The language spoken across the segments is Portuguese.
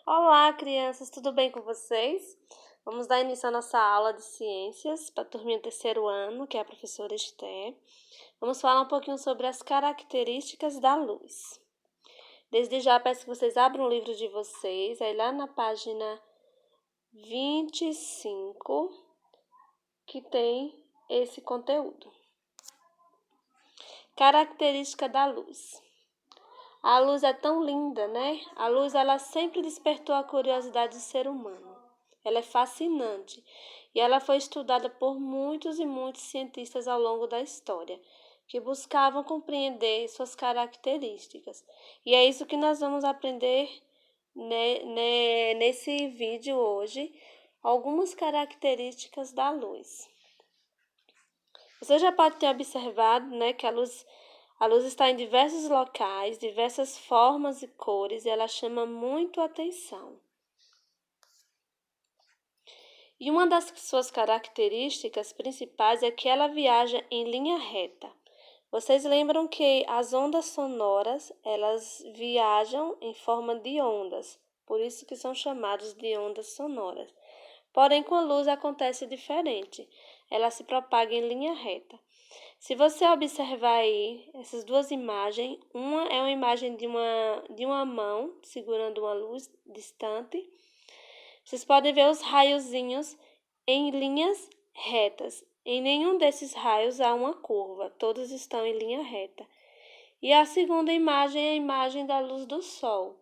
Olá, crianças, tudo bem com vocês? Vamos dar início à nossa aula de ciências para a turminha do terceiro ano, que é a professora Esther. Vamos falar um pouquinho sobre as características da luz. Desde já peço que vocês abram o livro de vocês, aí lá na página 25, que tem esse conteúdo. Característica da luz. A luz é tão linda, né? A luz, ela sempre despertou a curiosidade do ser humano. Ela é fascinante e ela foi estudada por muitos e muitos cientistas ao longo da história, que buscavam compreender suas características. E é isso que nós vamos aprender nesse vídeo hoje, algumas características da luz. Você já pode ter observado, né, que a luz está em diversos locais, diversas formas e cores, e ela chama muito a atenção. E uma das suas características principais é que ela viaja em linha reta. Vocês lembram que as ondas sonoras, elas viajam em forma de ondas, por isso que são chamadas de ondas sonoras. Porém, com a luz acontece diferente, ela se propaga em linha reta. Se você observar aí essas duas imagens, uma é uma imagem de uma mão segurando uma luz distante. Vocês podem ver os raiozinhos em linhas retas. Em nenhum desses raios há uma curva, todos estão em linha reta. E a segunda imagem é a imagem da luz do sol.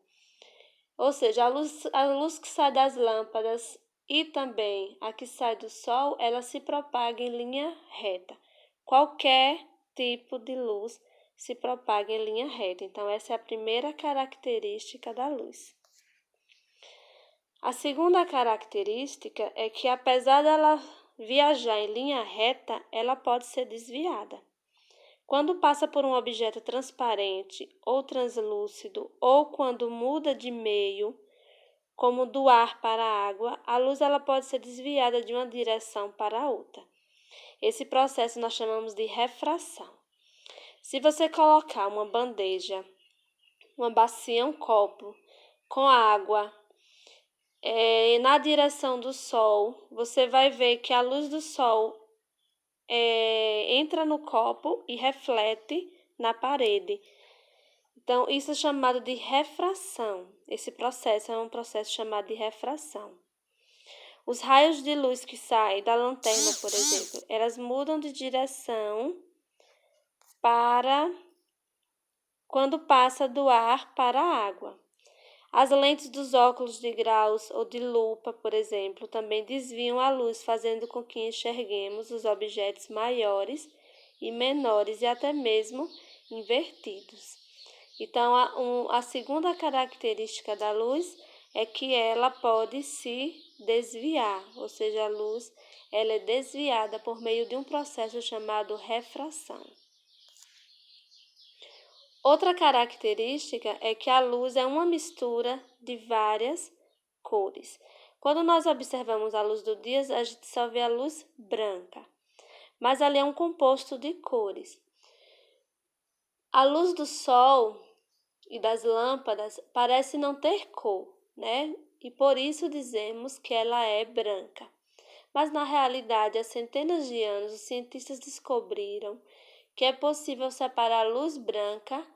Ou seja, a luz que sai das lâmpadas e também a que sai do sol, ela se propaga em linha reta. Qualquer tipo de luz se propaga em linha reta. Então, essa é a primeira característica da luz. A segunda característica é que, apesar dela viajar em linha reta, ela pode ser desviada. Quando passa por um objeto transparente ou translúcido, ou quando muda de meio, como do ar para a água, a luz ela pode ser desviada de uma direção para outra. Esse processo nós chamamos de refração. Se você colocar uma bandeja, uma bacia, um copo com água na direção do sol, você vai ver que a luz do sol entra no copo e reflete na parede. Então, isso é chamado de refração. Esse processo é um processo chamado de refração. Os raios de luz que saem da lanterna, por exemplo, elas mudam de direção para quando passa do ar para a água. As lentes dos óculos de graus ou de lupa, por exemplo, também desviam a luz, fazendo com que enxerguemos os objetos maiores e menores e até mesmo invertidos. Então, a segunda característica da luz é que ela pode se desviar, ou seja, a luz ela é desviada por meio de um processo chamado refração. Outra característica é que a luz é uma mistura de várias cores. Quando nós observamos a luz do dia, a gente só vê a luz branca, mas ali é um composto de cores. A luz do sol e das lâmpadas parece não ter cor, né? E por isso dizemos que ela é branca. Mas na realidade, há centenas de anos, os cientistas descobriram que é possível separar a luz branca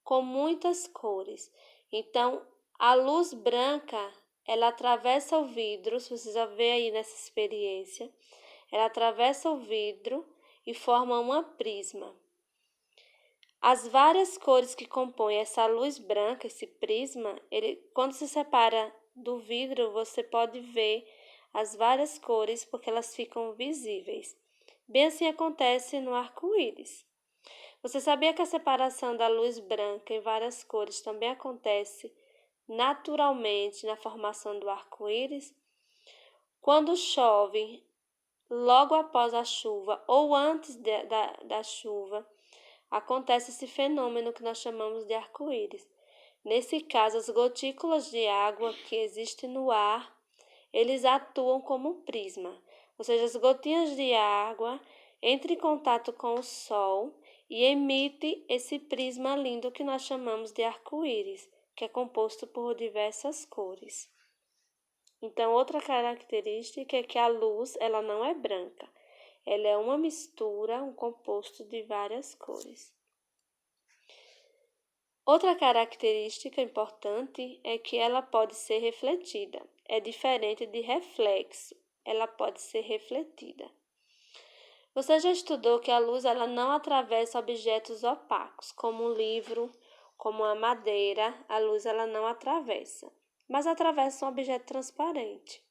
com muitas cores. Então, a luz branca, ela atravessa o vidro, se vocês já ver aí nessa experiência, ela atravessa o vidro e forma uma prisma. As várias cores que compõem essa luz branca, esse prisma, quando se separa do vidro, você pode ver as várias cores porque elas ficam visíveis. Bem assim acontece no arco-íris. Você sabia que a separação da luz branca em várias cores também acontece naturalmente na formação do arco-íris? Quando chove, logo após a chuva ou antes da chuva, acontece esse fenômeno que nós chamamos de arco-íris. Nesse caso, as gotículas de água que existem no ar, eles atuam como um prisma, ou seja, as gotinhas de água entram em contato com o sol e emite esse prisma lindo que nós chamamos de arco-íris. que é composto por diversas cores. Então, outra característica é que a luz ela não é branca. Ela é uma mistura, um composto de várias cores. Outra característica importante é que ela pode ser refletida. É diferente de reflexo. Ela pode ser refletida. Você já estudou que a luz ela não atravessa objetos opacos, como um livro, como a madeira, a luz ela não atravessa, mas atravessa um objeto transparente.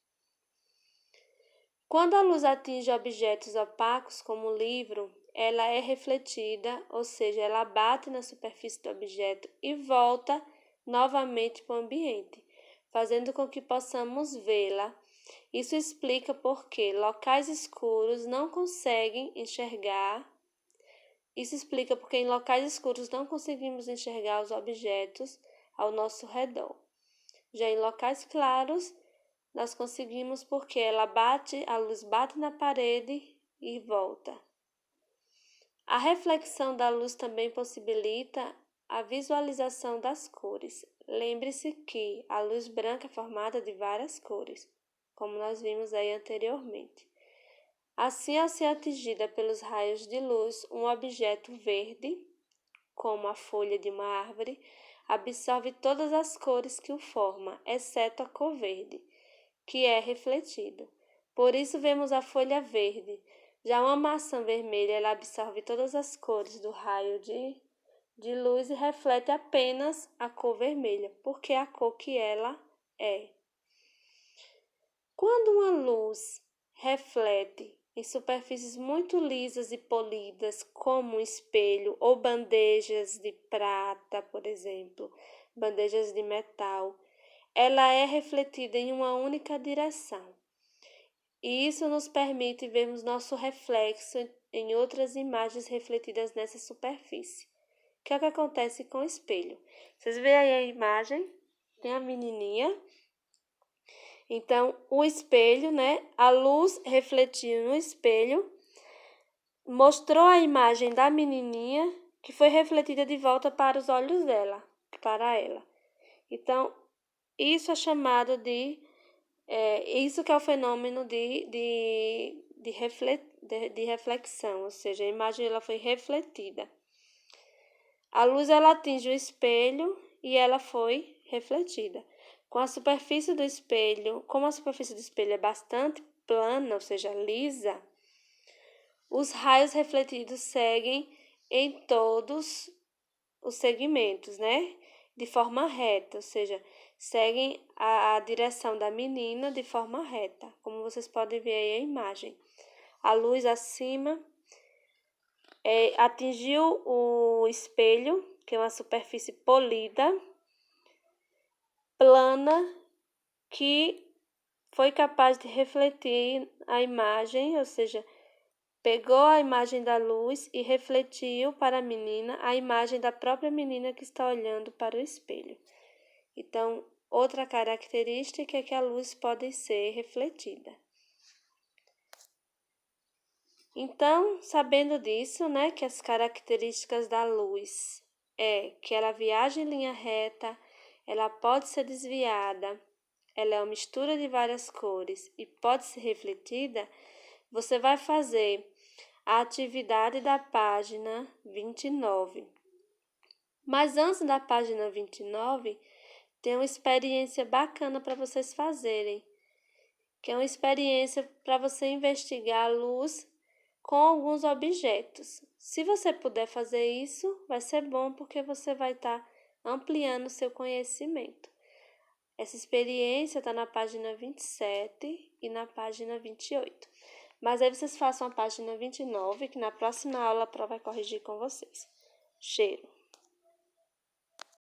Quando a luz atinge objetos opacos, como o livro, ela é refletida, ou seja, ela bate na superfície do objeto e volta novamente para o ambiente, fazendo com que possamos vê-la. Isso explica por que locais escuros não conseguem enxergar. Isso explica porque em locais escuros não conseguimos enxergar os objetos ao nosso redor. Já em locais claros, nós conseguimos porque a luz bate na parede e volta. A reflexão da luz também possibilita a visualização das cores. Lembre-se que a luz branca é formada de várias cores, como nós vimos aí anteriormente. Assim, ao ser atingida pelos raios de luz, um objeto verde, como a folha de uma árvore, absorve todas as cores que o formam, exceto a cor verde, que é refletido. Por isso vemos a folha verde. Já uma maçã vermelha, ela absorve todas as cores do raio de luz e reflete apenas a cor vermelha, porque é a cor que ela é. Quando uma luz reflete em superfícies muito lisas e polidas, como um espelho ou bandejas de prata, por exemplo, bandejas de metal, ela é refletida em uma única direção. E isso nos permite vermos nosso reflexo em outras imagens refletidas nessa superfície. Que é o que acontece com o espelho. Vocês veem aí a imagem? Tem a menininha. Então, o espelho, né? A luz refletiu no espelho, mostrou a imagem da menininha, que foi refletida de volta para os olhos dela, para ela. Então, isso é chamado isso que é o fenômeno de reflexão, ou seja, a imagem ela foi refletida. A luz ela atinge o espelho e ela foi refletida. Como a superfície do espelho é bastante plana, ou seja, lisa, os raios refletidos seguem em todos os segmentos, né? De forma reta, ou seja, seguem a direção da menina de forma reta, como vocês podem ver aí a imagem. A luz acima atingiu o espelho, que é uma superfície polida, plana, que foi capaz de refletir a imagem, ou seja, pegou a imagem da luz e refletiu para a menina a imagem da própria menina que está olhando para o espelho. Então, outra característica é que a luz pode ser refletida. Então, sabendo disso, né, que as características da luz é que ela viaja em linha reta, ela pode ser desviada, ela é uma mistura de várias cores e pode ser refletida, você vai fazer a atividade da página 29. Mas antes da página 29, tem uma experiência bacana para vocês fazerem, que é uma experiência para você investigar a luz com alguns objetos. Se você puder fazer isso, vai ser bom porque você vai estar ampliando o seu conhecimento. Essa experiência está na página 27 e na página 28. Mas aí vocês façam a página 29, que na próxima aula a prova vai corrigir com vocês. Cheiro!